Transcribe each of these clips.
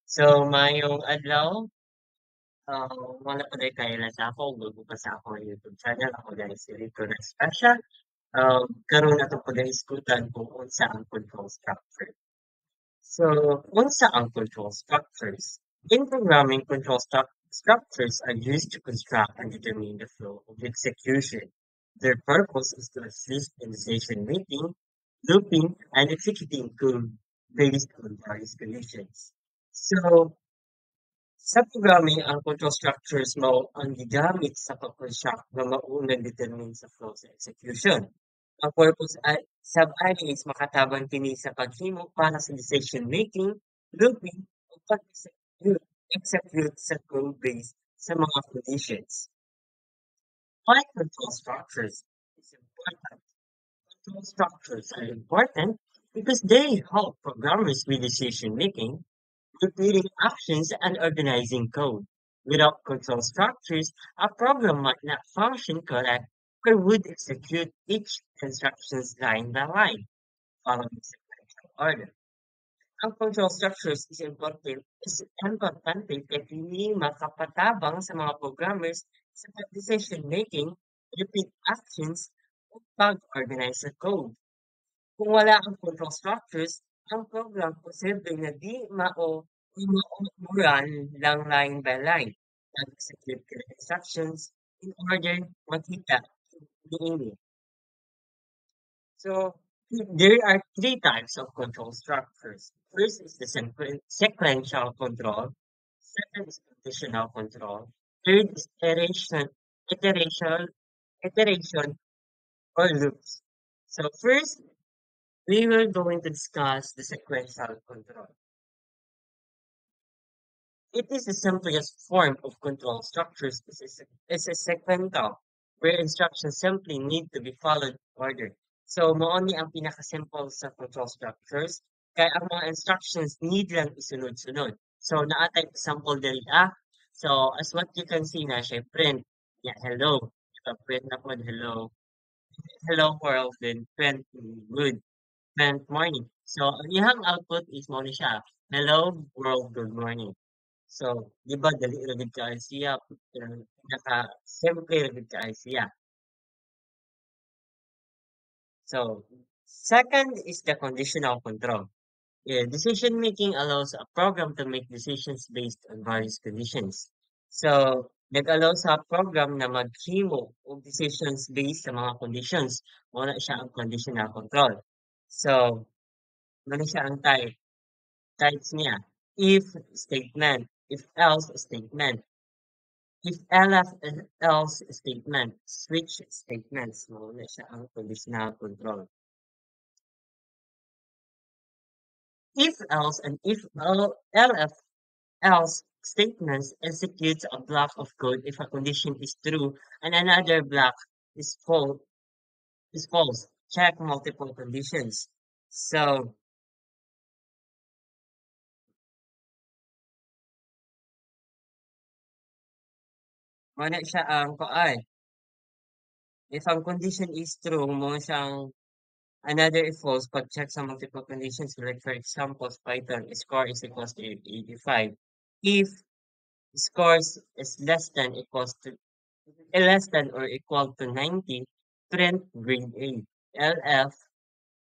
So, mayong adlaw, wala pa day kaila sa ako, bago pa sa ako YouTube channel. Ako guys, si Rico Nastasha. Karon na ito pag-iskutan kung unsa ang control structure. So, unsa ang control structures? In programming, structures are used to construct and determine the flow of execution. Their purpose is to assist in decision making, looping, and executing code based on various conditions. So, sa programming, ang control structures mao ang gigamit sa pag-construct nga maunang determine sa flow sa execution. Ang purpose ay sab-ani is makatabang kini sa paghimo para sa decision making, looping, o pag-execute sa code base sa mga conditions. Why control structures is important? Control structures are important because they help programmers with decision making, repeating actions, and organizing code. Without control structures, a program might not function correct or would execute each instructions line by line, following sequential order. Ang control structures is importante kaya hindi makapatabang sa mga programmers sa decision making, repeat actions, o pag-organize sa code. Kung wala ang control structures, ang program posible na di mauran lang line by line. Nag-execute ka ng instructions in order makita niini. So there are three types of control structures. First is the sequential control. Second is conditional control. Third is iteration, iteration or loops. So first, we will going to discuss the sequential control. It is the simplest form of control structures. It's a sequential, where instructions simply need to be followed in order. So, mao ni ang pinaka-simple sa control structures. Kaya ang mga instructions need lang isunod-sunod. So, naatay example diri So, as what you can see na siya, print. Yeah, hello. Ito, print na po, hello. Hello world, then print good. Print morning. So, ang iyang output is mo ni siya. Hello world, good morning. So, di ba dali ra gid kaayo siya, simple ra gid kaayo siya. So, second is the conditional control. Yeah, decision making allows a program to make decisions based on various conditions. So, nag-allow sa program na maghimo og decisions based sa mga conditions. Wala siya ang conditional control. So, ano siya ang types niya? If statement, if else statement. If else statement, switch statements, muna siya ang conditional control. If else and if LF else statements executes a block of code if a condition is true and another block is false. Check multiple conditions. So muna siya ang if ang condition is true, mo siyang another if false, pag-check sa multiple conditions, like for example, Python score is equals to 85. If scores is less than or equal to 90, print grade A. LF,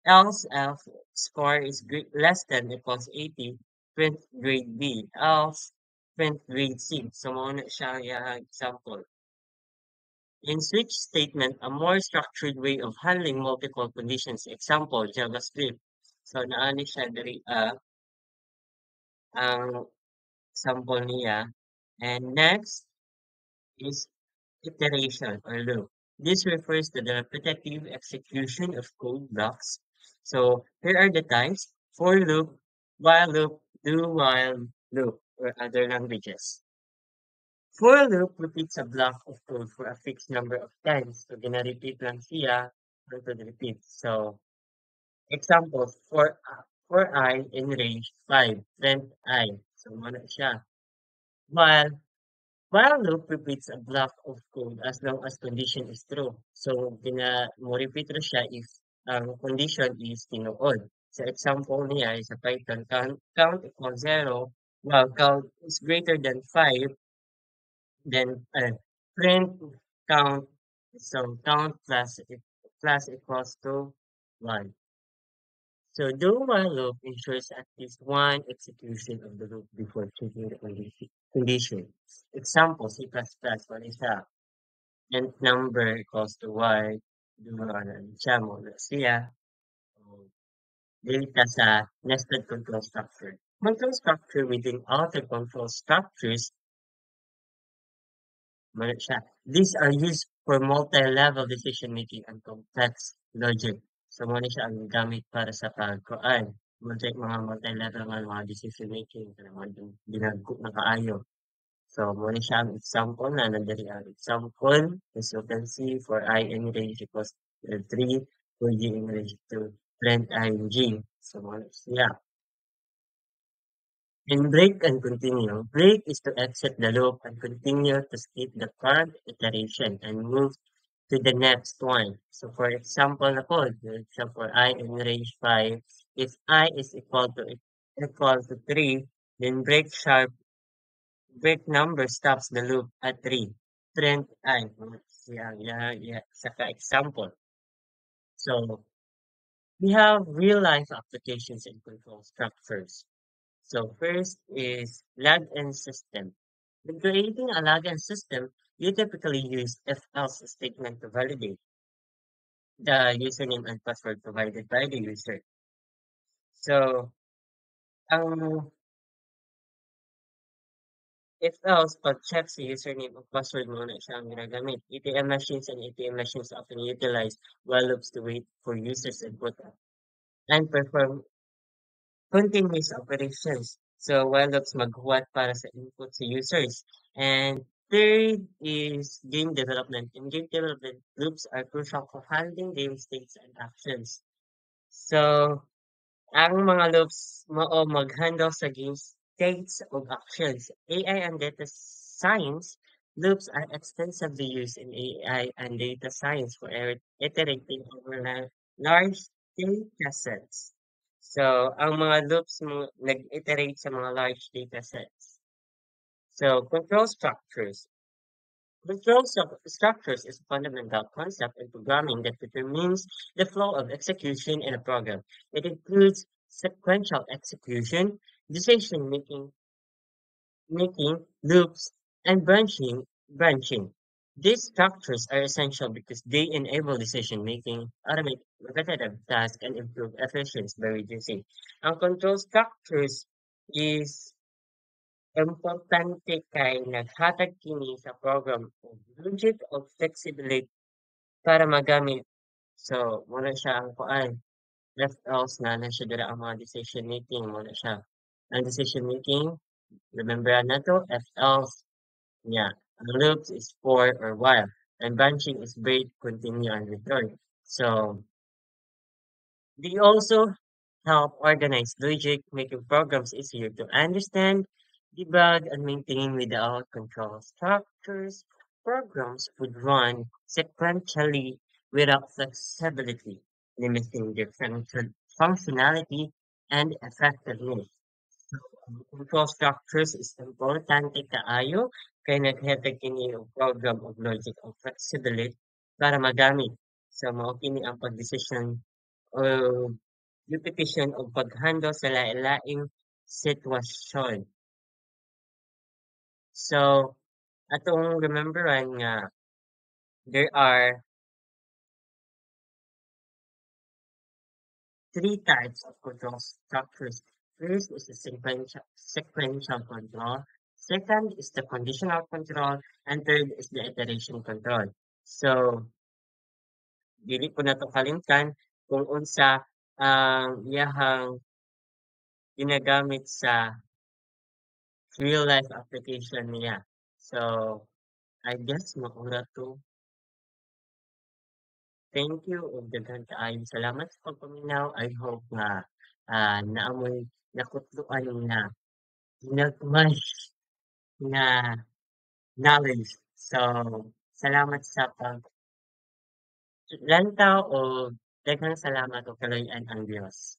else F score is less than equals 80, print grade B. Else, print grade C. So, muna siya yung example. In switch statement, a more structured way of handling multiple conditions. Example, JavaScript. So, naani siya dari ang sample niya. And next is iteration or loop. This refers to the repetitive execution of code blocks. So here are the types: for loop, while loop, do while loop, or other languages. For loop repeats a block of code for a fixed number of times. So gina-repeat lang siya until repeat. So example, for I in range 5, print I. So muna siya. While While loop repeats a block of code as long as condition is true. So, mo repeat ra siya if ang condition is tinuod. Sa example niya is sa Python, count equals 0 Well, count is greater than 5, then print count. So count plus equals to 1. So do while loop ensures at least one execution of the loop before checking the condition. Example, C++, what is that? And number equals to y. Do siya mo na siya. Data sa nested control structure. Control structure within other control structures, ano siya, these are used for multi-level decision making and complex logic. So, muna siya ang gamit para sa pagkuan. Mga multi-level nga mga decision making, mga dinagko na kaayo. So, muna siya ang example na nandali ang example. As you can see, for I in range equals to 3, for G in range to print I in G. So, muna siya. In break and continue, break is to exit the loop and continue to skip the current iteration and move to the next one. So for example na po, so for I in range 5, if I is equal to 3, then break number stops the loop at 3. Print I. Yeah. Saka example. So we have real life applications and control structures. So first is login system. When creating a login system, you typically use if else statement to validate the username and password provided by the user. So, ang if else, pag checks the username and password muna siya ang ginagamit. ATM machines and ATM machines often utilize while loops to wait for users input and perform continuous operations. So, while loops maghuwat para sa input sa users. And third is game development. In game development, loops are crucial for handling game states and actions. So, ang mga loops mao mag-handle sa game states ug actions. AI and data science loops are extensively used in AI and data science for iterating over large data sets. So, ang mga loops mo nag-iterate sa mga large data sets. So, control structures. Structures is a fundamental concept in programming that determines the flow of execution in a program. It includes sequential execution, decision making, loops, and branching. These structures are essential because they enable decision making, automate repetitive tasks, and improve efficiency by reducing. Ang control structures is importante kay naghatag kini sa program og logic of flexibility para magamit. So, muna siya ang kuan. Left else na siya dira ang mga decision making muna siya. Ang decision making, remember na to, if else, yeah. Ang loops is for or while. And branching is break, continue, and return. So, they also help organize logic, making programs easier to understand, debug, and maintain without control structures. Programs would run sequentially without flexibility, limiting their functionality and effectiveness. Ang control structures is importante kaayo kay naghatag kini og program of logic o flexibility para magamit. So mao kini ang pagdesisyon o repetition o pag-handle sa lain-laing sitwasyon. So, atong rememberan nga there are three types of control structures. First is the sequential control. Second is the conditional control. And third is the iteration control. So, dili ko na to kalimtan kung unsa ang iyahang ginagamit sa real life application niya. So, I guess maura to. Thank you ug daghan kaayong salamat sa pagpaminaw. I hope nga naamoy nakutloan na ginagmay nga knowledge. So, salamat sa paglantaw o daghang salamat o kaloy-an ang Dios.